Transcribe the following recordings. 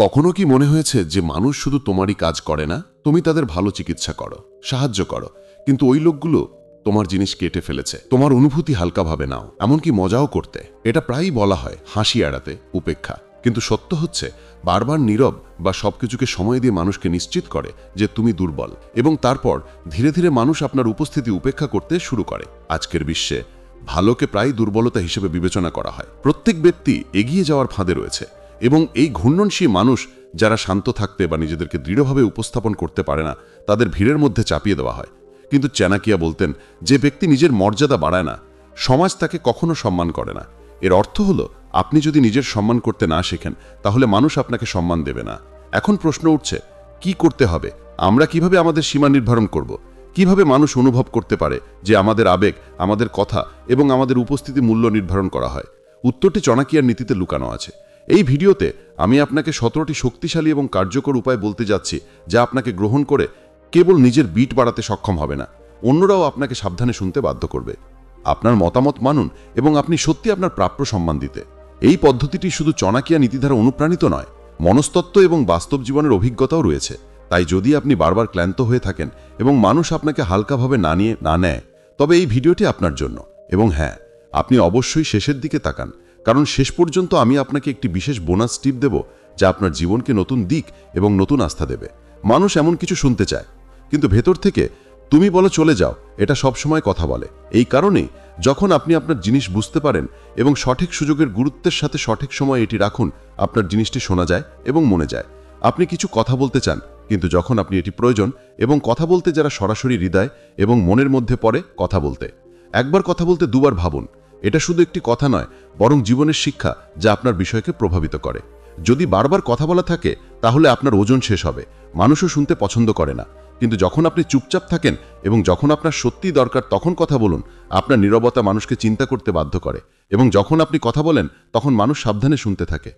কখনো কি মনে হয়েছে যে মানুষ শুধু তোমারই কাজ করে না, তুমি তাদের ভালো চিকিৎসা করো, সাহায্য করো, কিন্তু ওই লোকগুলো তোমার জিনিস কেটে ফেলেছে, তোমার অনুভূতি হালকাভাবে নাও, এমনকি মজাও করতে। এটা প্রায়ই বলা হয় হাসি এড়াতে, উপেক্ষা। কিন্তু সত্য হচ্ছে বারবার নীরব বা সবকিছুকে সময় দিয়ে মানুষকে নিশ্চিত করে যে তুমি দুর্বল, এবং তারপর ধীরে ধীরে মানুষ আপনার উপস্থিতি উপেক্ষা করতে শুরু করে। আজকের বিশ্বে ভালোকে প্রায় দুর্বলতা হিসেবে বিবেচনা করা হয়। প্রত্যেক ব্যক্তি এগিয়ে যাওয়ার ফাঁদে রয়েছে, এবং এই ঘূর্ণনশীল মানুষ যারা শান্ত থাকতে বা নিজেদেরকে দৃঢ়ভাবে উপস্থাপন করতে পারে না, তাদের ভিড়ের মধ্যে চাপিয়ে দেওয়া হয়। কিন্তু চাণক্য বলতেন, যে ব্যক্তি নিজের মর্যাদা বাড়ায় না, সমাজ তাকে কখনো সম্মান করে না। এর অর্থ হলো, আপনি যদি নিজের সম্মান করতে না শেখেন, তাহলে মানুষ আপনাকে সম্মান দেবে না। এখন প্রশ্ন উঠছে, কি করতে হবে? আমরা কিভাবে আমাদের সীমা নির্ধারণ করব? কিভাবে মানুষ অনুভব করতে পারে যে আমাদের আবেগ, আমাদের কথা এবং আমাদের উপস্থিতি মূল্য নির্ধারণ করা হয়? উত্তরটি চাণক্যের নীতিতে লুকানো আছে। এই ভিডিওতে আমি আপনাকে 17টি শক্তিশালী এবং কার্যকর উপায় বলতে যাচ্ছি, যা আপনাকে গ্রহণ করে কেবল নিজের বিট বাড়াতে সক্ষম হবে না, অন্যরাও আপনাকে সাবধানে শুনতে বাধ্য করবে। আপনার মতামত মানুন এবং আপনি সত্যি আপনার প্রাপ্য সম্মান দিতে। এই পদ্ধতিটি শুধু চাণক্য নীতি দ্বারা অনুপ্রাণিত নয়, মনস্তত্ত্ব এবং বাস্তব জীবনের অভিজ্ঞতাও রয়েছে। তাই যদি আপনি বারবার ক্লান্ত হয়ে থাকেন এবং মানুষ আপনাকে হালকাভাবে না নেয়, তবে এই ভিডিওটি আপনার জন্য। এবং হ্যাঁ, আপনি অবশ্যই শেষের দিকে তাকান, কারণ শেষ পর্যন্ত আমি আপনাকে একটি বিশেষ বোনাস টিপ দেব, যা আপনার জীবনকে নতুন দিক এবং নতুন আস্থা দেবে। মানুষ এমন কিছু শুনতে চায়, কিন্তু ভেতর থেকে তুমি বলো চলে যাও, এটা সবসময় কথা বলে। এই কারণেই যখন আপনি আপনার জিনিস বুঝতে পারেন এবং সঠিক সুযোগের গুরুত্বের সাথে সঠিক সময় এটি রাখুন, আপনার জিনিসটি শোনা যায় এবং মনে যায়। আপনি কিছু কথা বলতে চান, কিন্তু যখন আপনি এটি প্রয়োজন এবং কথা বলতে যারা সরাসরি হৃদয় এবং মনের মধ্যে পড়ে কথা বলতে। একবার কথা বলতে দুবার ভাবুন। এটা শুধু একটি কথা নয়, বরং জীবনের শিক্ষা, যা আপনার বিষয়কে প্রভাবিত করে। যদি বারবার কথা বলা থাকে, তাহলে আপনার ওজন শেষ হবে। মানুষও শুনতে পছন্দ করে না। কিন্তু যখন আপনি চুপচাপ থাকেন এবং যখন আপনার সত্যিই দরকার, তখন কথা বলুন। আপনার নীরবতা মানুষকে চিন্তা করতে বাধ্য করে, এবং যখন আপনি কথা বলেন, তখন মানুষ সাবধানে শুনতে থাকে।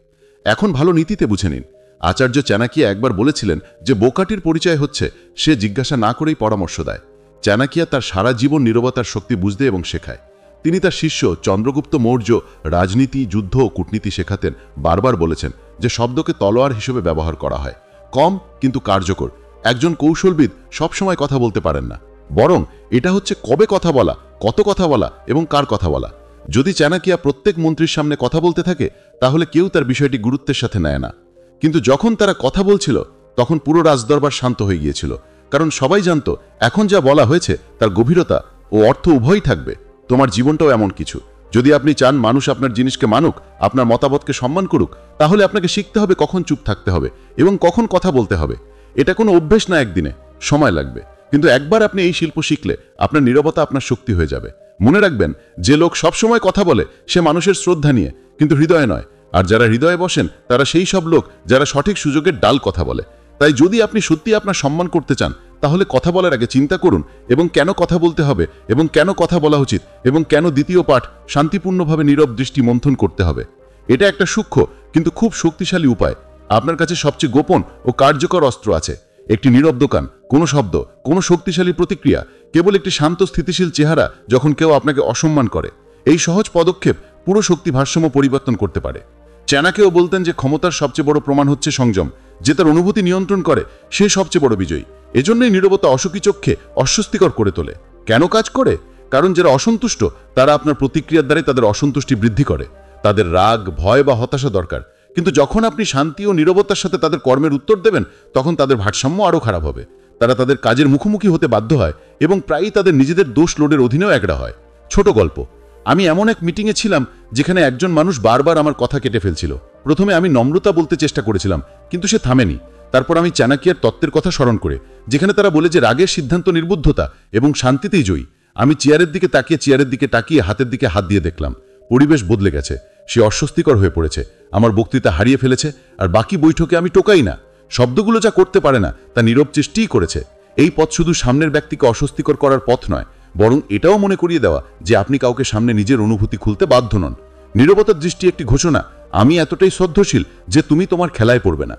এখন ভালো নীতিতে বুঝে নিন। আচার্য চাণক্য একবার বলেছিলেন যে বোকাটির পরিচয় হচ্ছে সে জিজ্ঞাসা না করেই পরামর্শ দেয়। চাণক্য তার সারা জীবন নীরবতার শক্তি বুঝতে এবং শেখায়। তিনি তার শিষ্য চন্দ্রগুপ্ত মৌর্য রাজনীতি, যুদ্ধ ও কূটনীতি শেখাতেন। বারবার বলেছেন যে শব্দকে তলোয়ার হিসেবে ব্যবহার করা হয়, কম কিন্তু কার্যকর। একজন কৌশলবিদ সবসময় কথা বলতে পারেন না, বরং এটা হচ্ছে কবে কথা বলা, কত কথা বলা এবং কার কথা বলা। যদি চাণক্য প্রত্যেক মন্ত্রীর সামনে কথা বলতে থাকে, তাহলে কেউ তার বিষয়টি গুরুত্বের সাথে নেয় না। কিন্তু যখন তারা কথা বলছিল, তখন পুরো রাজদরবার শান্ত হয়ে গিয়েছিল, কারণ সবাই জানত এখন যা বলা হয়েছে তার গভীরতা ও অর্থ উভয়ই থাকবে। তোমার জীবনটাও এমন কিছু। যদি আপনি চান মানুষ আপনার জিনিসকে মানুক, আপনার মতামতকে সম্মান করুক, তাহলে আপনাকে শিখতে হবে কখন চুপ থাকতে হবে এবং কখন কথা বলতে হবে। এটা কোনো অভ্যেস না, একদিনে সময় লাগবে। কিন্তু একবার আপনি এই শিল্প শিখলে, আপনার নীরবতা আপনার শক্তি হয়ে যাবে। মনে রাখবেন, যে লোক সবসময় কথা বলে সে মানুষের শ্রদ্ধা নিয়ে, কিন্তু হৃদয়ে নয়। আর যারা হৃদয়ে বসেন, তারা সেই সব লোক যারা সঠিক সুযোগের ডাল কথা বলে। তাই যদি আপনি সত্যি আপনার সম্মান করতে চান, তাহলে কথা বলার আগে চিন্তা করুন এবং কেন কথা বলতে হবে, এবং কেন কথা বলা উচিত, এবং কেন দ্বিতীয় পাঠ শান্তিপূর্ণভাবে নীরব দৃষ্টি মন্থন করতে হবে। এটা একটা সূক্ষ্ম কিন্তু খুব শক্তিশালী উপায়। আপনার কাছে সবচেয়ে গোপন ও কার্যকর অস্ত্র আছে। একটি নীরব দোকান, কোনো শব্দ, কোনো শক্তিশালী প্রতিক্রিয়া, কেবল একটি শান্ত স্থিতিশীল চেহারা যখন কেউ আপনাকে অসম্মান করে। এই সহজ পদক্ষেপ পুরো শক্তি ভারসাম্য পরিবর্তন করতে পারে। চাণক্য বলতেন যে ক্ষমতার সবচেয়ে বড় প্রমাণ হচ্ছে সংযম। যে তার অনুভূতি নিয়ন্ত্রণ করে, সে সবচেয়ে বড় বিজয়ী। এজন্যই নীরবতা অসুখী চক্ষে অস্বস্তিকর করে তোলে। কেন কাজ করে? কারণ যারা অসন্তুষ্ট, তারা আপনার প্রতিক্রিয়ার দ্বারাই তাদের অসন্তুষ্টি বৃদ্ধি করে। তাদের রাগ, ভয় বা হতাশা দরকার। কিন্তু যখন আপনি শান্তি ও নীরবতার সাথে তাদের কর্মের উত্তর দেবেন, তখন তাদের ভারসাম্য আরও খারাপ হবে। তারা তাদের কাজের মুখোমুখি হতে বাধ্য হয় এবং প্রায়ই তাদের নিজেদের দোষ লোডের অধীনেও একড়া হয়। ছোট গল্প। আমি এমন এক মিটিংয়ে ছিলাম যেখানে একজন মানুষ বারবার আমার কথা কেটে ফেলছিল। প্রথমে আমি নম্রতা বলতে চেষ্টা করেছিলাম, কিন্তু সে থামেনি। তারপর আমি চাণক্যের তত্ত্বের কথা স্মরণ করে, যেখানে তারা বলে যে রাগের সিদ্ধান্ত নির্বুদ্ধতা এবং শান্তিতেই জয়ী। আমি চেয়ারের দিকে তাকিয়ে হাতের দিকে হাত দিয়ে দেখলাম পরিবেশ বদলে গেছে। সে অস্বস্তিকর হয়ে পড়েছে, আমার বক্তৃতা হারিয়ে ফেলেছে, আর বাকি বৈঠকে আমি টোকাই না। শব্দগুলো যা করতে পারে না, তা নীরব চেষ্টাই করেছে। এই পথ শুধু সামনের ব্যক্তিকে অস্বস্তিকর করার পথ নয়, বরং এটাও মনে করিয়ে দেওয়া যে আপনি কাউকে সামনে নিজের অনুভূতি খুলতে বাধ্য নন। নীরবতার দৃষ্টি একটি ঘোষণা, আমি এতটাই শ্রদ্ধাশীল যে তুমি তোমার খেলায় পড়বে না।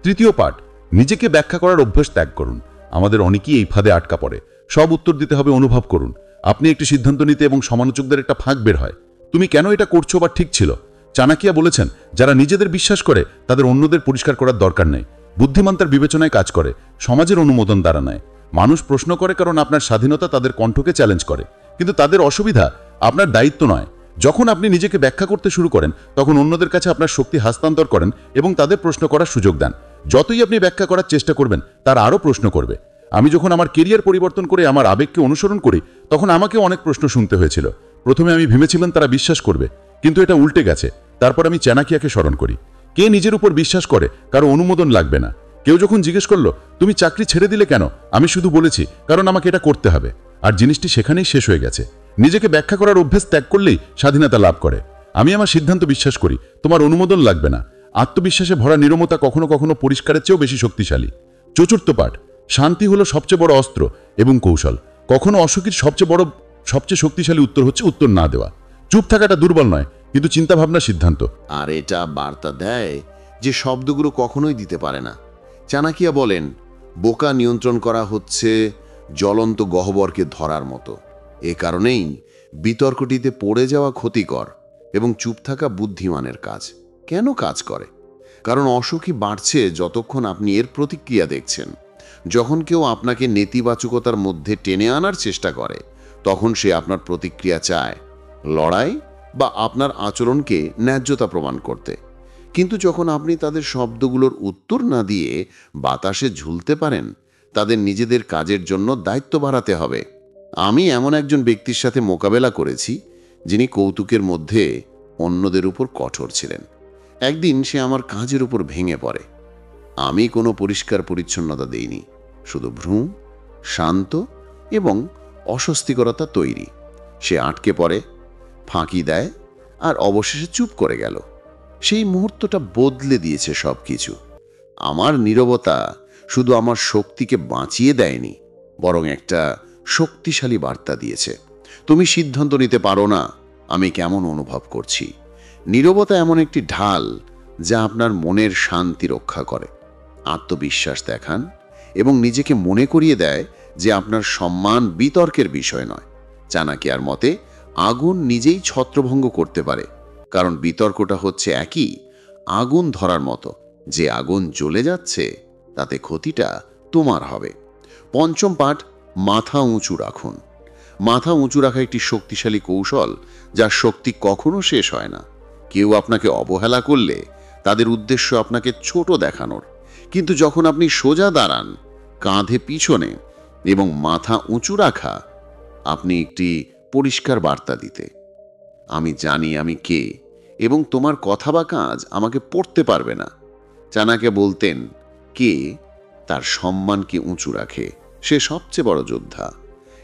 তৃতীয় পাঠ, নিজেকে ব্যাখ্যা করার অভ্যাস ত্যাগ করুন। আমাদের অনেকেই এই ফাঁদে আটকা পড়ে। সব উত্তর দিতে হবে অনুভব করুন। আপনি একটি সিদ্ধান্ত নিতে এবং সমালোচকদের একটা ফাঁক বের হয়, তুমি কেন এটা করছো বা ঠিক ছিল। চাণক্য বলেছেন, যারা নিজেদের বিশ্বাস করে তাদের অন্যদের পরিষ্কার করার দরকার নেই। বুদ্ধিমান তার বিবেচনায় কাজ করে, সমাজের অনুমোদন দ্বারা নয়। মানুষ প্রশ্ন করে কারণ আপনার স্বাধীনতা তাদের কণ্ঠকে চ্যালেঞ্জ করে, কিন্তু তাদের অসুবিধা আপনার দায়িত্ব নয়। যখন আপনি নিজেকে ব্যাখ্যা করতে শুরু করেন, তখন অন্যদের কাছে আপনার শক্তি হস্তান্তর করেন এবং তাদের প্রশ্ন করার সুযোগ দেন। যতই আপনি ব্যাখ্যা করার চেষ্টা করবেন, তারা আরও প্রশ্ন করবে। আমি যখন আমার কেরিয়ার পরিবর্তন করে আমার আবেগকে অনুসরণ করি, তখন আমাকেও অনেক প্রশ্ন শুনতে হয়েছিল। প্রথমে আমি ভেবেছিলাম তারা বিশ্বাস করবে, কিন্তু এটা উল্টে গেছে। তারপর আমি চাণক্যকে স্মরণ করি। কে নিজের উপর বিশ্বাস করে কারো অনুমোদন লাগবে না। কেউ যখন জিজ্ঞেস করলো, তুমি চাকরি ছেড়ে দিলে কেন, আমি শুধু বলেছি, কারণ আমাকে এটা করতে হবে। আর জিনিসটি সেখানেই শেষ হয়ে গেছে। নিজেকে ব্যাখ্যা করার অভ্যেস ত্যাগ করলেই স্বাধীনতা লাভ করে। আমি আমার সিদ্ধান্ত বিশ্বাস করি, তোমার অনুমোদন লাগবে না। আত্মবিশ্বাসে ভরা নীরবতা কখনো কখনো পরিষ্কারের চেয়েও বেশি শক্তিশালী। চতুর্থ পাঠ, শান্তি হলো সবচেয়ে বড় অস্ত্র এবং কৌশল। কখনো অসুখীর সবচেয়ে শক্তিশালী উত্তর হচ্ছে উত্তর না দেওয়া। চুপ থাকাটা দুর্বল নয়, কিন্তু চিন্তাভাবনা সিদ্ধান্ত। আর এটা বার্তা দেয় যে শব্দগুলো কখনোই দিতে পারে না। চাণক্য বলেন, বোকা নিয়ন্ত্রণ করা হচ্ছে জ্বলন্ত গহ্বরকে ধরার মতো। এ কারণেই বিতর্কটিতে পড়ে যাওয়া ক্ষতিকর এবং চুপ থাকা বুদ্ধিমানের কাজ। কেন কাজ করে? কারণ অসুখী বাড়ছে যতক্ষণ আপনি এর প্রতিক্রিয়া দেখছেন। যখন কেউ আপনাকে নেতিবাচকতার মধ্যে টেনে আনার চেষ্টা করে, তখন সে আপনার প্রতিক্রিয়া চায়, লড়াই বা আপনার আচরণকে ন্যায্যতা প্রমাণ করতে। কিন্তু যখন আপনি তাদের শব্দগুলোর উত্তর না দিয়ে বাতাসে ঝুলতে পারেন, তাদের নিজেদের কাজের জন্য দায়িত্ব বাড়াতে হবে। আমি এমন একজন ব্যক্তির সাথে মোকাবেলা করেছি, যিনি কৌতুকের মধ্যে অন্যদের উপর কঠোর ছিলেন। একদিন সে আমার কাজের উপর ভেঙে পড়ে। আমি কোনো পরিষ্কার পরিচ্ছন্নতা দেইনি, শুধু ভ্রু, শান্ত এবং অস্বস্তিকরতা তৈরি। সে আটকে পড়ে, ফাঁকি দেয় আর অবশেষে চুপ করে গেল। সেই মুহূর্তটা বদলে দিয়েছে সব কিছু। আমার নীরবতা শুধু আমার শক্তিকে বাঁচিয়ে দেয়নি, বরং একটা শক্তিশালী বার্তা দিয়েছে, তুমি সিদ্ধান্ত নিতে পারো না আমি কেমন অনুভব করছি। নীরবতা এমন একটি ঢাল যা আপনার মনের শান্তি রক্ষা করে। আত্মবিশ্বাস দেখান এবং নিজেকে মনে করিয়ে দেয় যে আপনার সম্মান বিতর্কের বিষয় নয়। চাণক্যের মতে আগুন নিজেই ছত্রভঙ্গ করতে পারে, কারণ বিতর্কটা হচ্ছে একই আগুন ধরার মতো। যে আগুন জ্বলে যাচ্ছে তাতে ক্ষতিটা তোমার হবে। পঞ্চম পাঠ, মাথা উঁচু রাখুন। মাথা উঁচু রাখা একটি শক্তিশালী কৌশল, যার শক্তি কখনো শেষ হয় না। কেউ আপনাকে অবহেলা করলে তাদের উদ্দেশ্য আপনাকে ছোট দেখানোর, কিন্তু যখন আপনি সোজা দাঁড়ান, কাঁধে পিছনে এবং মাথা উঁচু রাখা, আপনি একটি পরিষ্কার বার্তা দিতে, আমি জানি আমি কে এবং তোমার কথা বা কাজ আমাকে পড়তে পারবে না। চাণক্য বলতেন, কে তার সম্মানকে উঁচু রাখে সে সবচেয়ে বড় যোদ্ধা।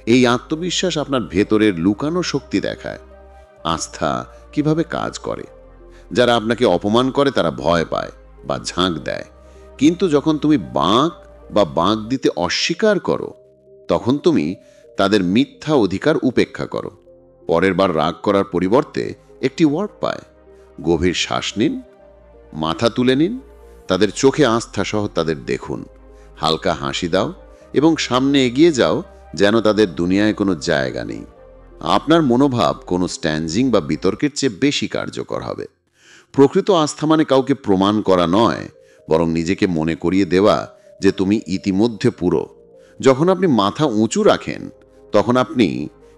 এই আত্মবিশ্বাস আপনার ভেতরের লুকানো শক্তি দেখায়। আস্থা কিভাবে কাজ করে। যারা আপনাকে অপমান করে তারা ভয় পায় বা ঝাঁক দেয়, কিন্তু যখন তুমি বাঁক দিতে অস্বীকার করো, তখন তুমি তাদের মিথ্যা অধিকার উপেক্ষা করো। পরের বার রাগ করার পরিবর্তে একটি ওয়ার্ড পায়। গভীর শ্বাস নিন, মাথা তুলে নিন, তাদের চোখে আস্থা সহ তাদের দেখুন, হালকা হাসি দাও এবং সামনে এগিয়ে যাও, যেন তাদের দুনিয়ায় কোনো জায়গা নেই। আপনার মনোভাব কোনো স্ট্যান্ডিং বা বিতর্কের চেয়ে বেশি কার্যকর হবে। প্রকৃত আস্থা মানে কাউকে প্রমাণ করা নয়, বরং নিজেকে মনে করিয়ে দেওয়া যে তুমি ইতিমধ্যে পুরো। যখন আপনি মাথা উঁচু রাখেন, তখন আপনি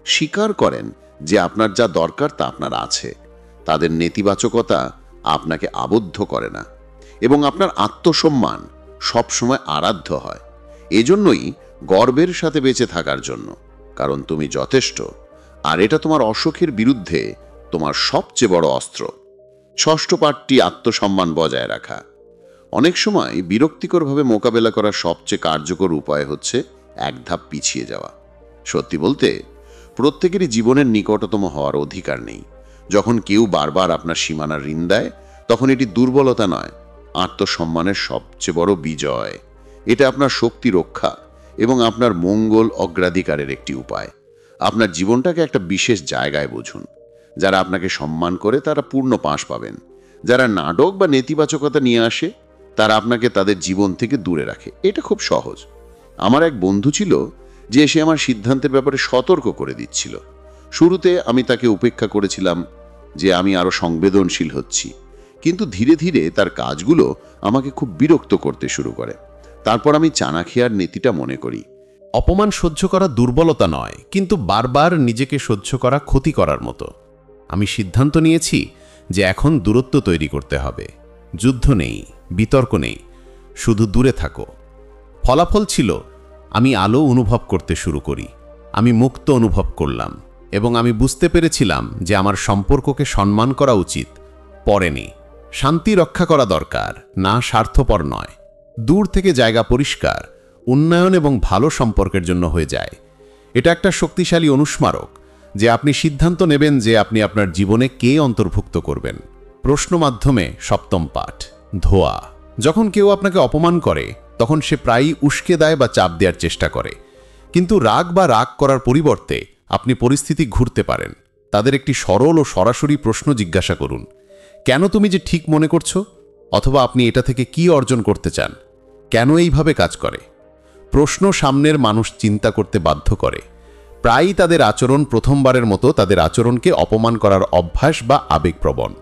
স্বীকার করেন যে আপনার যা দরকার তা আপনার আছে। তাদের নেতিবাচকতা আপনাকে আবদ্ধ করে না এবং আপনার আত্মসম্মান সবসময় আরাধ্য হয়। এজন্যই গর্বের সাথে বেঁচে থাকার জন্য, কারণ তুমি যথেষ্ট, আর এটা তোমার অসুখের বিরুদ্ধে তোমার সবচেয়ে বড় অস্ত্র। ষষ্ঠ পাঠটি, আত্মসম্মান বজায় রাখা। অনেক সময় বিরক্তিকরভাবে মোকাবেলা করার সবচেয়ে কার্যকর উপায় হচ্ছে এক ধাপ পিছিয়ে যাওয়া। সত্যি বলতে, প্রত্যেকেরই জীবনের নিকটতম হওয়ার অধিকার নেই। যখন কেউ বারবার আপনার সীমানা ঋণ দেয়, তখন এটি দুর্বলতা নয়, আত্মসম্মানের সবচেয়ে বড় বিজয়। এটা আপনার শক্তি রক্ষা এবং আপনার মঙ্গল অগ্রাধিকারের একটি উপায়। আপনার জীবনটাকে একটা বিশেষ জায়গায় বুঝুন। যারা আপনাকে সম্মান করে তারা পূর্ণ পাশ পাবেন। যারা নাটক বা নেতিবাচকতা নিয়ে আসে, তারা আপনাকে তাদের জীবন থেকে দূরে রাখে। এটা খুব সহজ। আমার এক বন্ধু ছিল যে সে আমার সিদ্ধান্তের ব্যাপারে সতর্ক করে দিচ্ছিল। শুরুতে আমি তাকে উপেক্ষা করেছিলাম, যে আমি আরো সংবেদনশীল হচ্ছি, কিন্তু ধীরে ধীরে তার কাজগুলো আমাকে খুব বিরক্ত করতে শুরু করে। তারপর আমি চাণক্যের নীতিটা মনে করি। অপমান সহ্য করা দুর্বলতা নয়, কিন্তু বারবার নিজেকে সহ্য করা ক্ষতি করার মতো। আমি সিদ্ধান্ত নিয়েছি যে এখন দূরত্ব তৈরি করতে হবে। যুদ্ধ নেই, বিতর্ক নেই, শুধু দূরে থাকো। ফলাফল ছিল আমি আলো অনুভব করতে শুরু করি। আমি মুক্ত অনুভব করলাম এবং আমি বুঝতে পেরেছিলাম যে আমার সম্পর্ককে সম্মান করা উচিত, পরেনি। শান্তি রক্ষা করা দরকার, না স্বার্থপর নয়। দূর থেকে জায়গা পরিষ্কার, উন্নয়ন এবং ভালো সম্পর্কের জন্য হয়ে যায়। এটা একটা শক্তিশালী অনুস্মারক যে আপনি সিদ্ধান্ত নেবেন যে আপনি আপনার জীবনে কে অন্তর্ভুক্ত করবেন। প্রশ্ন মাধ্যমে সপ্তম পাঠ, ধোয়া। যখন কেউ আপনাকে অপমান করে তখন সে প্রায়ই উস্কে দেয় বা চাপ দেওয়ার চেষ্টা করে, কিন্তু রাগ করার পরিবর্তে আপনি পরিস্থিতি ঘুরতে পারেন। তাদের একটি সরল ও সরাসরি প্রশ্ন জিজ্ঞাসা করুন, কেন তুমি যে ঠিক মনে করছো? অথবা আপনি এটা থেকে কি অর্জন করতে চান? কেন এইভাবে কাজ করে? প্রশ্ন সামনের মানুষ চিন্তা করতে বাধ্য করে। প্রায়ই তাদের আচরণ প্রথমবারের মতো তাদের আচরণকে অপমান করার অভ্যাস বা আবেগপ্রবণ।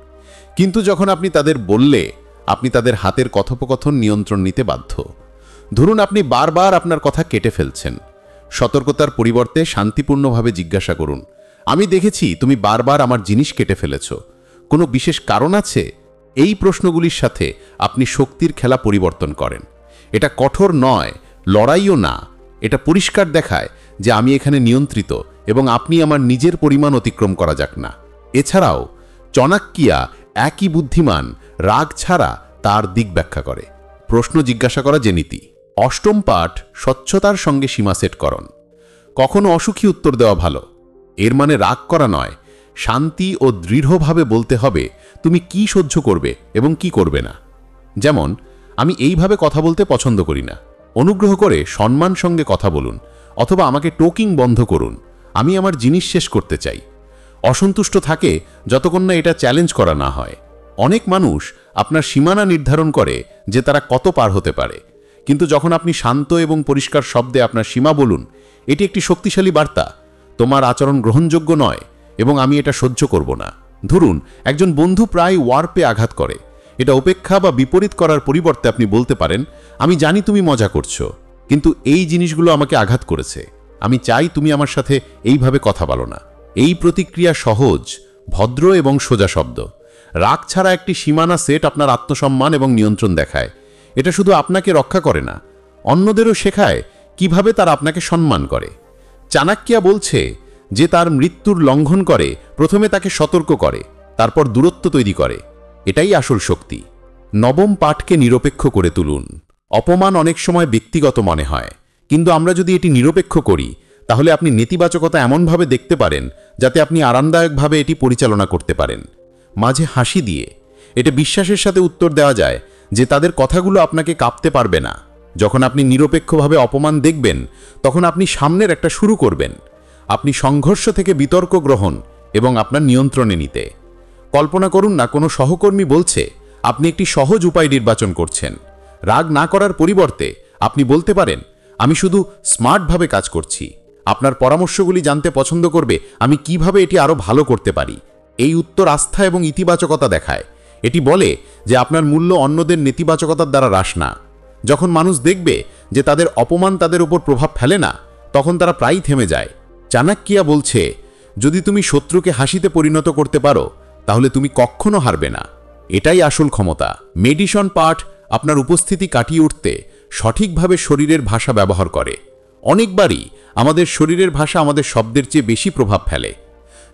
কিন্তু যখন আপনি তাদের বললে, আপনি তাদের হাতের কথোপকথন নিয়ন্ত্রণ নিতে বাধ্য। ধরুন আপনি বারবার আপনার কথা কেটে ফেলছেন। সতর্কতার পরিবর্তে শান্তিপূর্ণভাবে জিজ্ঞাসা করুন, আমি দেখেছি তুমি বারবার আমার জিনিস কেটে ফেলেছ, কোনো বিশেষ কারণ আছে? এই প্রশ্নগুলির সাথে আপনি শক্তির খেলা পরিবর্তন করেন। এটা কঠোর নয়, লড়াইও না। এটা পরিষ্কার দেখায় যে আমি এখানে নিয়ন্ত্রিত এবং আপনি আমার নিজের পরিমাণ অতিক্রম করা যাক না। এছাড়াও চাণক্য একই বুদ্ধিমান রাগ ছাড়া তার দিক ব্যাখ্যা করে। প্রশ্ন জিজ্ঞাসা করা যে নীতি। অষ্টম পাঠ, স্বচ্ছতার সঙ্গে সীমা সেট করণ। কখনো অসুখী উত্তর দেওয়া ভালো, এর মানে রাগ করা নয়। শান্তি ও দৃঢ়ভাবে বলতে হবে তুমি কি সহ্য করবে এবং কি করবে না। যেমন, আমি এইভাবে কথা বলতে পছন্দ করি না, অনুগ্রহ করে সম্মান সঙ্গে কথা বলুন। অথবা আমাকে টোকিং বন্ধ করুন, আমি আমার জিনিস শেষ করতে চাই। অসন্তুষ্ট থাকে যতক্ষণ না এটা চ্যালেঞ্জ করা না হয়। অনেক মানুষ আপনার সীমানা নির্ধারণ করে যে তারা কত পার হতে পারে, কিন্তু যখন আপনি শান্ত এবং পরিষ্কার শব্দে আপনার সীমা বলুন, এটি একটি শক্তিশালী বার্তা। তোমার আচরণ গ্রহণযোগ্য নয় এবং আমি এটা সহ্য করব না। ধরুন একজন বন্ধু প্রায় ওয়ার্পে আঘাত করে। এটা উপেক্ষা বা বিপরীত করার পরিবর্তে আপনি বলতে পারেন, আমি জানি তুমি মজা করছো, কিন্তু এই জিনিসগুলো আমাকে আঘাত করেছে। আমি চাই তুমি আমার সাথে এইভাবে কথা বলো না। এই প্রতিক্রিয়া সহজ, ভদ্র এবং সোজা শব্দ। রাগ ছাড়া একটি সীমানা সেট আপনার আত্মসম্মান এবং নিয়ন্ত্রণ দেখায়। এটা শুধু আপনাকে রক্ষা করে না, অন্যদেরও শেখায় কিভাবে তারা আপনাকে সম্মান করে। চাণক্য বলছে যে তার মৃত্যুর লঙ্ঘন করে প্রথমে তাকে সতর্ক করে, তারপর দূরত্ব তৈরি করে। এটাই আসল শক্তি। নবম পাঠকে নিরপেক্ষ করে তুলুন। অপমান অনেক সময় ব্যক্তিগত মনে হয়, কিন্তু আমরা যদি এটি নিরপেক্ষ করি তাহলে আপনি নেতিবাচকতা এমনভাবে দেখতে পারেন যাতে আপনি আরামদায়কভাবে এটি পরিচালনা করতে পারেন। মাঝে হাসি দিয়ে এটা বিশ্বাসের সাথে উত্তর দেওয়া যায় যে তাদের কথাগুলো আপনাকে কাঁপতে পারবে না। যখন আপনি নিরপেক্ষভাবে অপমান দেখবেন তখন আপনি সামনের একটা শুরু করবেন। আপনি সংঘর্ষ থেকে বিতর্ক গ্রহণ এবং আপনার নিয়ন্ত্রণে নিতে। কল্পনা করুন না কোনো সহকর্মী বলছে আপনি একটি সহজ উপায় নির্বাচন করছেন। রাগ না করার পরিবর্তে আপনি বলতে পারেন, আমি শুধু স্মার্টভাবে কাজ করছি। আপনার পরামর্শগুলি জানতে পছন্দ করবে আমি কিভাবে এটি আরও ভালো করতে পারি। এই উত্তর আস্থা এবং ইতিবাচকতা দেখায়। এটি বলে যে আপনার মূল্য অন্যদের নেতিবাচকতার দ্বারা হ্রাস না। যখন মানুষ দেখবে যে তাদের অপমান তাদের উপর প্রভাব ফেলে না, তখন তারা প্রায়ই থেমে যায়। চাণক্য বলছে, যদি তুমি শত্রুকে হাসিতে পরিণত করতে পারো তাহলে তুমি কখনো হারবে না। এটাই আসল ক্ষমতা। মেডিটেশন পাঠ আপনার উপস্থিতি কাটিয়ে উঠতে সঠিকভাবে শরীরের ভাষা ব্যবহার করে। অনেকবারই আমাদের শরীরের ভাষা আমাদের শব্দের চেয়ে বেশি প্রভাব ফেলে।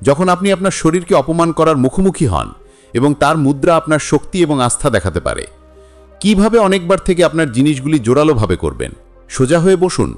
যখন আপনি আপনার শরীরকে অপমান করার মুখোমুখি হন এবং তার মুদ্রা আপনার শক্তি এবং আস্থা দেখাতে পারে। কিভাবে অনেকবার থেকে আপনার জিনিসগুলি জোরালোভাবে করবেন। সোজা হয়ে বসুন।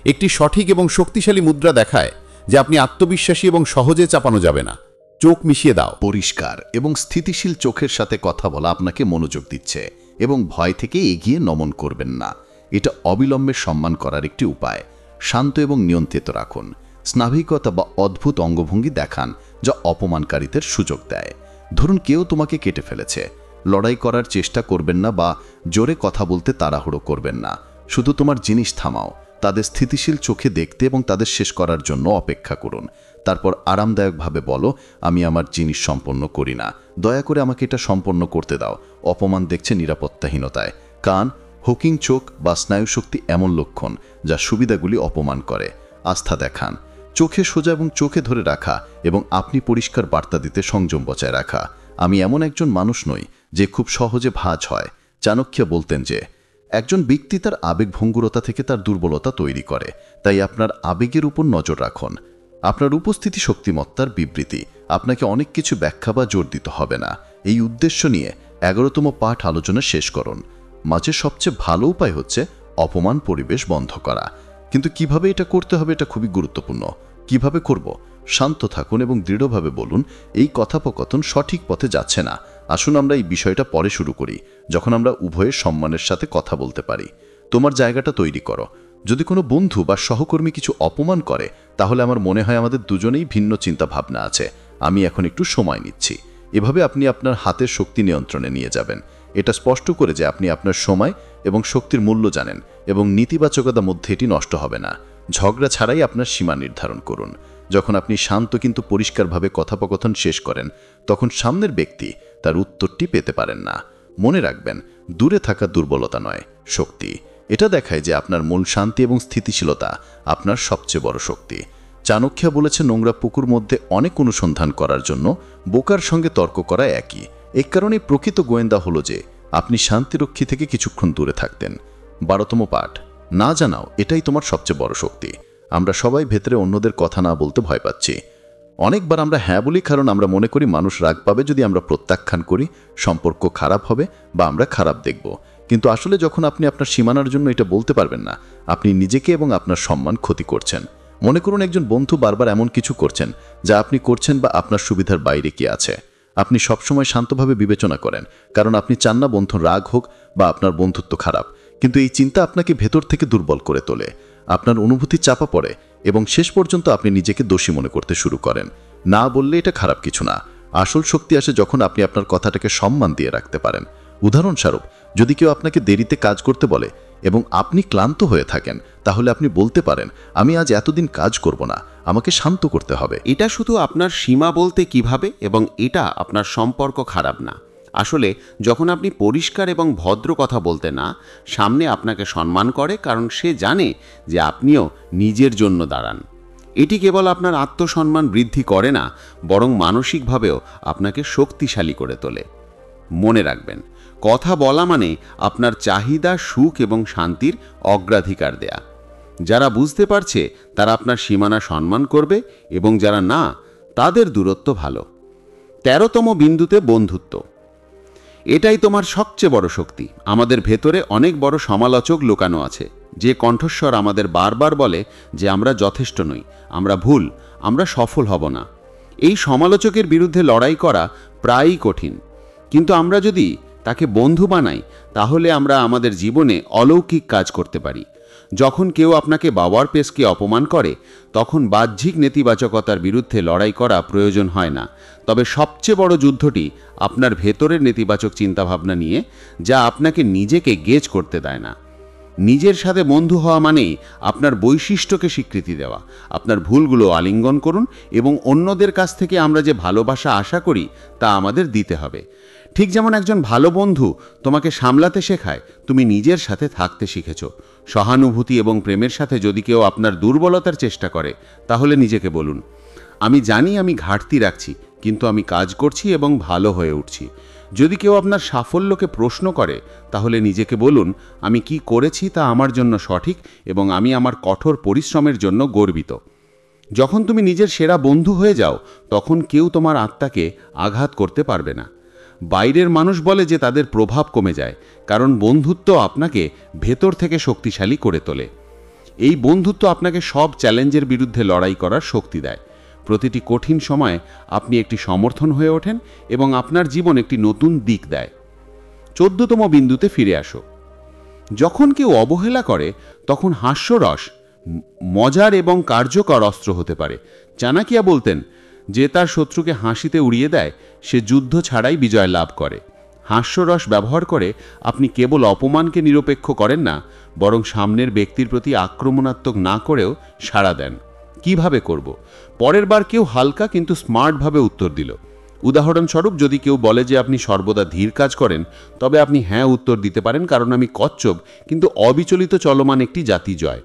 একটি সঠিক এবং শক্তিশালী মুদ্রা দেখায় যে আপনি আত্মবিশ্বাসী এবং সহজে চাপানো যাবে না। চোখ মিশিয়ে দাও। পরিষ্কার এবং স্থিতিশীল চোখের সাথে কথা বলা আপনাকে মনোযোগ দিচ্ছে এবং ভয় থেকে এগিয়ে নমন করবেন না। এটা অবিলম্বে সম্মান করার একটি উপায়। শান্ত এবং নিয়ন্ত্রিত রাখুন। স্নাভিকতা বা অদ্ভুত অঙ্গভঙ্গি দেখান যা অপমানকারীদের সুযোগ দেয়। ধরুন কেউ তোমাকে কেটে ফেলেছে, লড়াই করার চেষ্টা করবেন না বা জোরে কথা বলতে তাড়াহুড়ো করবেন না। শুধু তোমার জিনিস থামাও, তাদের স্থিতিশীল চোখে দেখতে এবং তাদের শেষ করার জন্য অপেক্ষা করুন। তারপর আরামদায়কভাবে বলো, আমি আমার জিনিস সম্পন্ন করি না, দয়া করে আমাকে এটা সম্পন্ন করতে দাও। অপমান দেখছে নিরাপত্তাহীনতায়। কান, হুকিং চোখ বা স্নায়ুশক্তি এমন লক্ষণ যা সুবিধাগুলি অপমান করে। আস্থা দেখান, চোখে সোজা এবং চোখে ধরে রাখা এবং আপনি পরিষ্কার বার্তা দিতে সংযম বজায় রাখা। আমি এমন একজন মানুষ নই যে খুব সহজে ভাঁজ হয়। চাণক্য বলতেন যে একজন ব্যক্তি তার আবেগভঙ্গুরতা থেকে তার দুর্বলতা তৈরি করে, তাই আপনার আবেগের উপর নজর রাখুন। আপনার উপস্থিতি শক্তিমত্তার বিবৃতি, আপনাকে অনেক কিছু ব্যাখ্যা বা জোর দিতে হবে না। এই উদ্দেশ্য নিয়ে 11তম পাঠ আলোচনা শেষ করুন। মাঝে সবচেয়ে ভালো উপায় হচ্ছে অপমান পরিবেশ বন্ধ করা। কিন্তু কিভাবে এটা করতে হবে এটা খুবই গুরুত্বপূর্ণ। কিভাবে করব? শান্ত থাকুন এবং দৃঢ়ভাবে বলুন, এই কথোপকথন সঠিক পথে যাচ্ছে না। আসুন আমরা এই বিষয়টা পরে শুরু করি, যখন আমরা উভয়ের সম্মানের সাথে কথা বলতে পারি। তোমার জায়গাটা তৈরি করো। যদি কোনো বন্ধু বা সহকর্মী কিছু অপমান করে, তাহলে আমার মনে হয় আমাদের দুজনেই ভিন্ন চিন্তা ভাবনা আছে। আমি এখন একটু সময় নিচ্ছি। এভাবে আপনি আপনার হাতের শক্তি নিয়ন্ত্রণে নিয়ে যাবেন। এটা স্পষ্ট করে যে আপনি আপনার সময় এবং শক্তির মূল্য জানেন এবং নেতিবাচকতার মধ্যে এটি নষ্ট হবে না। ঝগড়া ছাড়াই আপনার সীমা নির্ধারণ করুন। যখন আপনি শান্ত কিন্তু পরিষ্কারভাবে কথোপকথন শেষ করেন, তখন সামনের ব্যক্তি তার উত্তরটি পেতে পারেন না। মনে রাখবেন, দূরে থাকা দুর্বলতা নয়, শক্তি। এটা দেখায় যে আপনার মূল শান্তি এবং স্থিতিশীলতা আপনার সবচেয়ে বড় শক্তি। চাণক্য বলেছে, নোংরা পুকুর মধ্যে অনেক অনুসন্ধান করার জন্য বোকার সঙ্গে তর্ক করা একই। এই কারণে প্রকৃত গোয়েন্দা হলো যে আপনি শান্তিরক্ষী থেকে কিছুক্ষণ দূরে থাকতেন। 12তম পাঠ, না জানাও এটাই তোমার সবচেয়ে বড় শক্তি। আমরা সবাই ভেতরে অন্যদের কথা না বলতে ভয় পাচ্ছি। অনেকবার আমরা হ্যাঁ বলি কারণ আমরা মনে করি মানুষ রাগ পাবে যদি আমরা প্রত্যাখ্যান করি, সম্পর্ক খারাপ হবে বা আমরা খারাপ দেখব। কিন্তু আসলে যখন আপনি আপনার সীমানার জন্য এটা বলতে পারবেন না, আপনি নিজেকে এবং আপনার সম্মান ক্ষতি করছেন। মনে করুন একজন বন্ধু বারবার এমন কিছু করছেন যা আপনি করছেন বা আপনার সুবিধার বাইরে কি আছে। আপনি সবসময় শান্তভাবে বিবেচনা করেন, কারণ আপনি চান না বন্ধুর রাগ হোক বা আপনার বন্ধুত্ব খারাপ। কিন্তু এই চিন্তা আপনাকে ভেতর থেকে দুর্বল করে তোলে। আপনার অনুভূতি চাপা পড়ে এবং শেষ পর্যন্ত আপনি নিজেকে দোষী মনে করতে শুরু করেন। না বললে এটা খারাপ কিছু না। আসল শক্তি আসে যখন আপনি আপনার কথাটাকে সম্মান দিয়ে রাখতে পারেন। উদাহরণস্বরূপ, যদি কেউ আপনাকে দেরিতে কাজ করতে বলে এবং আপনি ক্লান্ত হয়ে থাকেন, তাহলে আপনি বলতে পারেন, আমি আজ এতদিন কাজ করব না, আমাকে শান্ত করতে হবে। এটা শুধু আপনার সীমা বলতে কিভাবে, এবং এটা আপনার সম্পর্ক খারাপ না। আসলে যখন আপনি পরিষ্কার এবং ভদ্র কথা বলতে না, সামনে আপনাকে সম্মান করে, কারণ সে জানে যে আপনিও নিজের জন্য দাঁড়ান। এটি কেবল আপনার আত্মসম্মান বৃদ্ধি করে না, বরং মানসিকভাবেও আপনাকে শক্তিশালী করে তোলে। মনে রাখবেন, কথা বলা মানে আপনার চাহিদা, সুখ এবং শান্তির অগ্রাধিকার দেয়া। যারা বুঝতে পারছে তারা আপনার সীমানা সম্মান করবে, এবং যারা না, তাদের দূরত্ব ভালো। 13তম বিন্দুতে বন্ধুত্ব। এটাই তোমার সবচেয়ে বড় শক্তি। আমাদের ভেতরে অনেক বড় সমালোচক লুকানো আছে, যে কণ্ঠস্বর আমাদের বারবার বলে যে আমরা যথেষ্ট নই, আমরা ভুল, আমরা সফল হব না। এই সমালোচকের বিরুদ্ধে লড়াই করা প্রায়ই কঠিন, কিন্তু আমরা যদি তাকে বন্ধু বানাই, তাহলে আমরা আমাদের জীবনে অলৌকিক কাজ করতে পারি। যখন কেউ আপনাকে বাবার পেশকে অপমান করে, তখন বাহ্যিক নেতিবাচকতার বিরুদ্ধে লড়াই করা প্রয়োজন হয় না। তবে সবচেয়ে বড় যুদ্ধটি আপনার ভেতরের নেতিবাচক চিন্তাভাবনা নিয়ে, যা আপনাকে নিজেকে গেজ করতে দেয় না। নিজের সাথে বন্ধু হওয়া মানেই আপনার বৈশিষ্ট্যকে স্বীকৃতি দেওয়া। আপনার ভুলগুলো আলিঙ্গন করুন, এবং অন্যদের কাছ থেকে আমরা যে ভালোবাসা আশা করি তা আমাদের দিতে হবে। ঠিক যেমন একজন ভালো বন্ধু তোমাকে সামলাতে শেখায়, তুমি নিজের সাথে থাকতে শিখেছ। সহানুভূতি এবং প্রেমের সাথে যদি কেউ আপনার দুর্বলতার চেষ্টা করে, তাহলে নিজেকে বলুন, আমি জানি আমি ঘাটতি রাখছি, কিন্তু আমি কাজ করছি এবং ভালো হয়ে উঠছি। যদি কেউ আপনার সাফল্যকে প্রশ্ন করে, তাহলে নিজেকে বলুন, আমি কি করেছি তা আমার জন্য সঠিক, এবং আমি আমার কঠোর পরিশ্রমের জন্য গর্বিত। যখন তুমি নিজের সেরা বন্ধু হয়ে যাও, তখন কেউ তোমার আত্মাকে আঘাত করতে পারবে না। বাইরের মানুষ বলে যে তাদের প্রভাব কমে যায়, কারণ বন্ধুত্ব আপনাকে ভেতর থেকে শক্তিশালী করে তোলে। এই বন্ধুত্ব আপনাকে সব চ্যালেঞ্জের বিরুদ্ধে লড়াই করার শক্তি দেয়। প্রতিটি কঠিন সময়ে আপনি একটি সমর্থন হয়ে ওঠেন, এবং আপনার জীবন একটি নতুন দিক দেয়। 14তম বিন্দুতে ফিরে আসো। যখন কেউ অবহেলা করে, তখন হাস্যরস মজার এবং কার্যকর অস্ত্র হতে পারে। চাণক্য বলতেন, যে তার শত্রুকে হাসিতে উড়িয়ে দেয়, সে যুদ্ধ ছাড়াই বিজয় লাভ করে। হাস্যরস ব্যবহার করে আপনি কেবল অপমানকে নিরপেক্ষ করেন না, বরং সামনের ব্যক্তির প্রতি আক্রমণাত্মক না করেও সাড়া দেন। কিভাবে করব? পরের বার কেউ হালকা কিন্তু স্মার্টভাবে উত্তর দিল। উদাহরণস্বরূপ, যদি কেউ বলে যে আপনি সর্বদা ধীর কাজ করেন, তবে আপনি হ্যাঁ উত্তর দিতে পারেন, কারণ আমি কচ্ছপ কিন্তু অবিচলিত চলমান একটি জাতি জয়।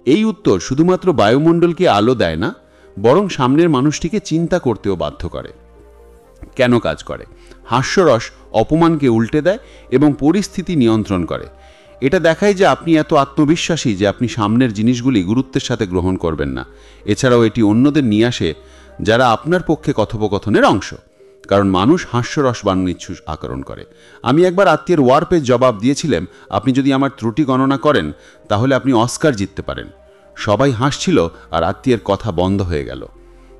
এই উত্তর শুধুমাত্র বায়ুমণ্ডলকে আলো দেয় না, বরং সামনের মানুষটিকে চিন্তা করতেও বাধ্য করে। কেন কাজ করে? হাস্যরস অপমানকে উল্টে দেয় এবং পরিস্থিতি নিয়ন্ত্রণ করে। এটা দেখায় যে আপনি এত আত্মবিশ্বাসী যে আপনি সামনের জিনিসগুলি গুরুত্বের সাথে গ্রহণ করবেন না। এছাড়াও এটি অন্যদের নিয়ে আসে যারা আপনার পক্ষে কথোপকথনের অংশ, কারণ মানুষ হাস্যরস বাণিজ্য আকরণ করে। আমি একবার আত্মীয়ের ওয়ার্পের জবাব দিয়েছিলাম, আপনি যদি আমার ত্রুটি গণনা করেন তাহলে আপনি অস্কার জিততে পারেন। সবাই হাসছিল আর আত্মীয়ের কথা বন্ধ হয়ে গেল।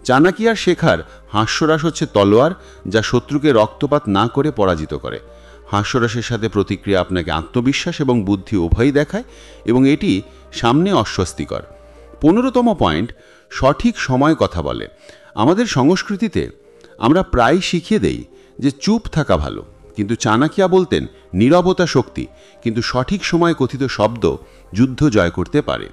চাণক্যের শেখার হাস্যরস হচ্ছে তলোয়ার, যা শত্রুকে রক্তপাত না করে পরাজিত করে। হাস্যরসের সাথে প্রতিক্রিয়া আপনাকে আত্মবিশ্বাস এবং বুদ্ধি উভয়ই দেখায়, এবং এটি সামনে অস্বস্তিকর। 15তম পয়েন্ট, সঠিক সময় কথা বলে। আমাদের সংস্কৃতিতে আমরা প্রায় শিখিয়ে দেই যে চুপ থাকা ভালো, কিন্তু চাণক্য বলতেন নীরবতা শক্তি, কিন্তু সঠিক সময়ে কথিত শব্দ যুদ্ধ জয় করতে পারে।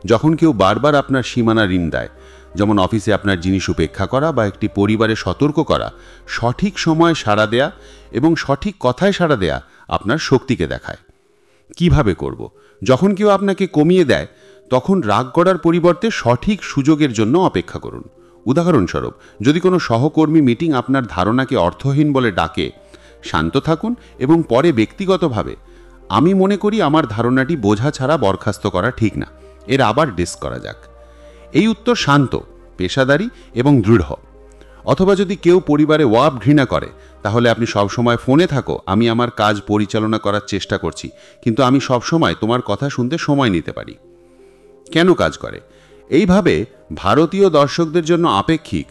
যখন কেউ বারবার আপনার সীমানা ঋণ দেয়, যেমন অফিসে আপনার জিনিস উপেক্ষা করা বা একটি পরিবারে সতর্ক করা, সঠিক সময়ে সাড়া দেয়া এবং সঠিক কথায় সাড়া দেয়া আপনার শক্তিকে দেখায়। কিভাবে করব? যখন কেউ আপনাকে কমিয়ে দেয়, তখন রাগ করার পরিবর্তে সঠিক সুযোগের জন্য অপেক্ষা করুন। উদাহরণস্বরূপ, যদি কোনো সহকর্মী মিটিং আপনার ধারণাকে অর্থহীন বলে ডাকে, শান্ত থাকুন এবং পরে ব্যক্তিগতভাবে, আমি মনে করি আমার ধারণাটি বোঝা ছাড়া বরখাস্ত করা ঠিক না, এর আবার ডিস্ক করা যাক। এই উত্তর শান্ত, পেশাদারী এবং দৃঢ়। অথবা যদি কেউ পরিবারে ওয়াব ঘৃণা করে, তাহলে আপনি সবসময় ফোনে থাকো, আমি আমার কাজ পরিচালনা করার চেষ্টা করছি, কিন্তু আমি সবসময় তোমার কথা শুনতে সময় নিতে পারি। কেন কাজ করে? এইভাবে ভারতীয় দর্শকদের জন্য আপেক্ষিক,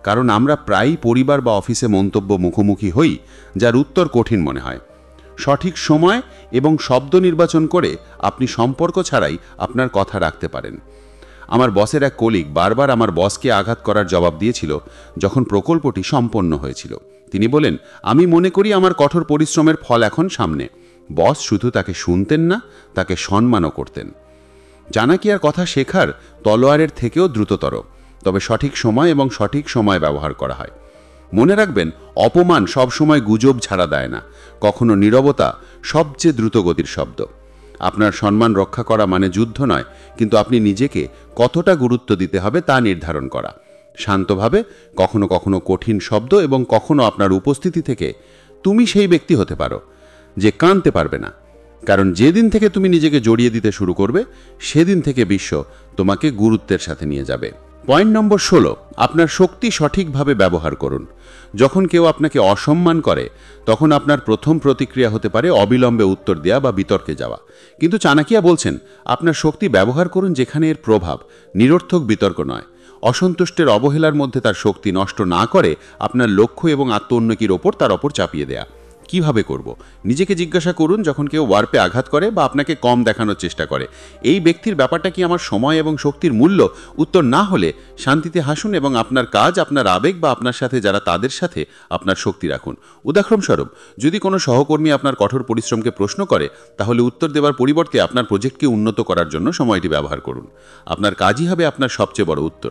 কারণ আমরা প্রায়ই পরিবার বা অফিসে মন্তব্য মুখোমুখি হই যার উত্তর কঠিন মনে হয়। সঠিক সময় এবং শব্দ নির্বাচন করে আপনি সম্পর্ক ছাড়াই আপনার কথা রাখতে পারেন। আমার বসের এক কলিগ বারবার আমার বসকে আঘাত করার জবাব দিয়েছিল যখন প্রকল্পটি সম্পন্ন হয়েছিল। তিনি বলেন, আমি মনে করি আমার কঠোর পরিশ্রমের ফল এখন সামনে। বস শুধু তাকে শুনতেন না, তাকে সম্মানও করতেন। চাণক্যের কথা শেখার তলোয়ারের থেকেও দ্রুততর, তবে সঠিক সময় এবং সঠিক সময় ব্যবহার করা হয়। মনে রাখবেন, অপমান সবসময় গুজব ছাড়া দেয় না, কখনো নীরবতা সবচেয়ে দ্রুতগতির শব্দ। আপনার সম্মান রক্ষা করা মানে যুদ্ধ নয়, কিন্তু আপনি নিজেকে কতটা গুরুত্ব দিতে হবে তা নির্ধারণ করা। শান্তভাবে, কখনো কখনো কঠিন শব্দ, এবং কখনো আপনার উপস্থিতি থেকে তুমি সেই ব্যক্তি হতে পারো যে কাঁদতে পারবে না, কারণ যেদিন থেকে তুমি নিজেকে জড়িয়ে দিতে শুরু করবে, সেদিন থেকে বিশ্ব তোমাকে গুরুত্বের সাথে নিয়ে যাবে। পয়েন্ট নম্বর 16, আপনার শক্তি সঠিকভাবে ব্যবহার করুন। যখন কেউ আপনাকে অসম্মান করে, তখন আপনার প্রথম প্রতিক্রিয়া হতে পারে অবিলম্বে উত্তর দেওয়া বা বিতর্কে যাওয়া। কিন্তু চাণক্য বলছেন, আপনার শক্তি ব্যবহার করুন যেখানে এর প্রভাব নিরর্থক বিতর্ক নয়। অসন্তুষ্টের অবহেলার মধ্যে তার শক্তি নষ্ট না করে আপনার লক্ষ্য এবং আত্ম উন্নতির ওপর তার ওপর চাপিয়ে দেয়া। কিভাবে করব? নিজেকে জিজ্ঞাসা করুন, যখন কেউ ওয়ার্পে আঘাত করে বা আপনাকে কম দেখানোর চেষ্টা করে, এই ব্যক্তির ব্যাপারটা কি আমার সময় এবং শক্তির মূল্য? উত্তর না হলে শান্তিতে হাসুন এবং আপনার কাজ, আপনার আবেগ বা আপনার সাথে যারা, তাদের সাথে আপনার শক্তি রাখুন। উদাহরণস্বরূপ, যদি কোনো সহকর্মী আপনার কঠোর পরিশ্রমকে প্রশ্ন করে, তাহলে উত্তর দেওয়ার পরিবর্তে আপনার প্রজেক্টকে উন্নত করার জন্য সময়টি ব্যবহার করুন। আপনার কাজই হবে আপনার সবচেয়ে বড় উত্তর।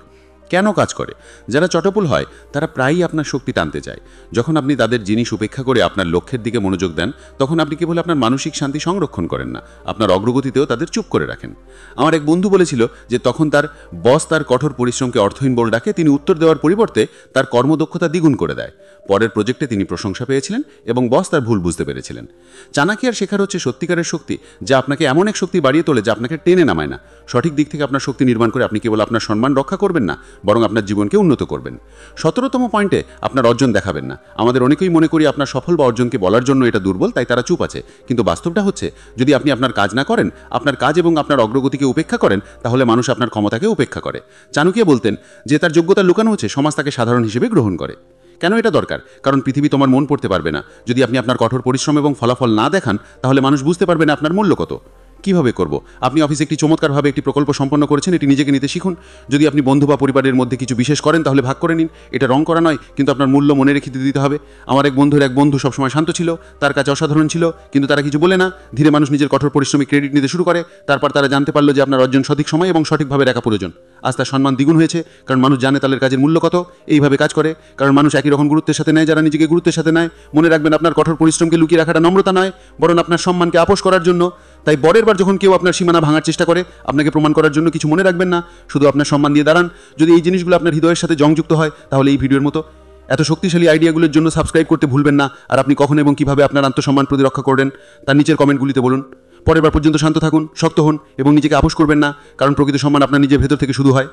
কেন কাজ করে? যারা চটপল হয় তারা প্রায়ই আপনার শক্তি টানতে চায়। যখন আপনি তাদের জিনিস উপেক্ষা করে আপনার লক্ষ্যের দিকে মনোযোগ দেন, তখন আপনি কেবল আপনার মানসিক শান্তি সংরক্ষণ করেন না, আপনার অগ্রগতিতেও তাদের চুপ করে রাখেন। আমার এক বন্ধু বলেছিল যে তখন তার বস তার কঠোর পরিশ্রমকে অর্থহীন বলে ডাকে, তিনি উত্তর দেওয়ার পরিবর্তে তার কর্মদক্ষতা দ্বিগুণ করে দেয়। পরের প্রজেক্টে তিনি প্রশংসা পেয়েছিলেন এবং বস তার ভুল বুঝতে পেরেছিলেন। চাণক্যের শেখার হচ্ছে সত্যিকারের শক্তি, যা আপনাকে এমন এক শক্তি বাড়িয়ে তোলে যা আপনাকে টেনে নামায় না। সঠিক দিক থেকে আপনার শক্তি নির্মাণ করে আপনি কেবল আপনার সম্মান রক্ষা করবেন না, বরং আপনার জীবনকে উন্নত করবেন। 17তম পয়েন্টে, আপনার অর্জন দেখাবেন না। আমাদের অনেকেই মনে করি আপনার সফল বা অর্জনকে বলার জন্য এটা দুর্বল, তাই তারা চুপ আছে। কিন্তু বাস্তবটা হচ্ছে, যদি আপনি আপনার কাজ না করেন, আপনার কাজ এবং আপনার অগ্রগতিকে উপেক্ষা করেন, তাহলে মানুষ আপনার ক্ষমতাকে উপেক্ষা করে। চাণক্য বলতেন যে তার যোগ্যতা লুকানো হচ্ছে, সমাজ তাকে সাধারণ হিসেবে গ্রহণ করে। কেন এটা দরকার? কারণ পৃথিবী তোমার মন পড়তে পারবে না। যদি আপনি আপনার কঠোর পরিশ্রম এবং ফলাফল না দেখান, তাহলে মানুষ বুঝতে পারবে না আপনার মূল্য কত। কিভাবে করব? আপনি অফিসে একটি চমৎকারভাবে একটি প্রকল্প সম্পন্ন করেছেন, এটি নিজেকে নিতে শিখুন। যদি আপনি বন্ধু বা পরিবারের মধ্যে কিছু বিশেষ করেন তাহলে ভাগ করে নিন। এটা রং করা নয়, কিন্তু আপনার মূল্য মনে রেখে দিতে হবে। আমার এক বন্ধু সবসময় শান্ত ছিল, তার কাছে অসাধারণ ছিল, কিন্তু তারা কিছু বলে না। ধীরে মানুষ নিজের কঠোর পরিশ্রমী ক্রেডিট নিতে শুরু করে। তারপর তারা জানতে পারলো যে আপনার অর্জন সঠিক সময় এবং সঠিকভাবে রাখা প্রয়োজন। আজ তার সম্মান দ্বিগুণ হয়েছে, কারণ মানুষ জানে তাদের কাজের মূল্য কত। এইভাবে কাজ করে, কারণ মানুষ একই রকম গুরুত্বের সাথে নেয় যারা নিজেকে গুরুত্বের সাথে নেয়। মনে রাখবেন, আপনার কঠোর পরিশ্রমকে লুকিয়ে রাখাটা নম্রতা নয়, বরং আপনার সম্মানকে আপোষ করার জন্য। তাই পরের বার যখন কেউ আপনার সীমানা ভাঙার চেষ্টা করে, আপনাকে প্রমাণ করার জন্য কিছু মনে রাখবেন না, শুধু আপনার সম্মান দিয়ে দাঁড়ান। যদি এই জিনিসগুলো আপনার হৃদয়ের সাথে সংযুক্ত হয়, তাহলে এই ভিডিওর মতো এত শক্তিশালী আইডিয়াগুলোর জন্য সাবস্ক্রাইব করতে ভুলবেন না। আর আপনি কখন এবং কিভাবে আপনার আত্মসম্মান প্রতিরক্ষা করবেন তার নিচের কমেন্টগুলিতে বলুন। পরের বার পর্যন্ত শান্ত থাকুন, শক্ত হন এবং নিজেকে আপোষ করবেন না, কারণ প্রকৃত সম্মান আপনার নিজের ভেতর থেকে শুরু হয়।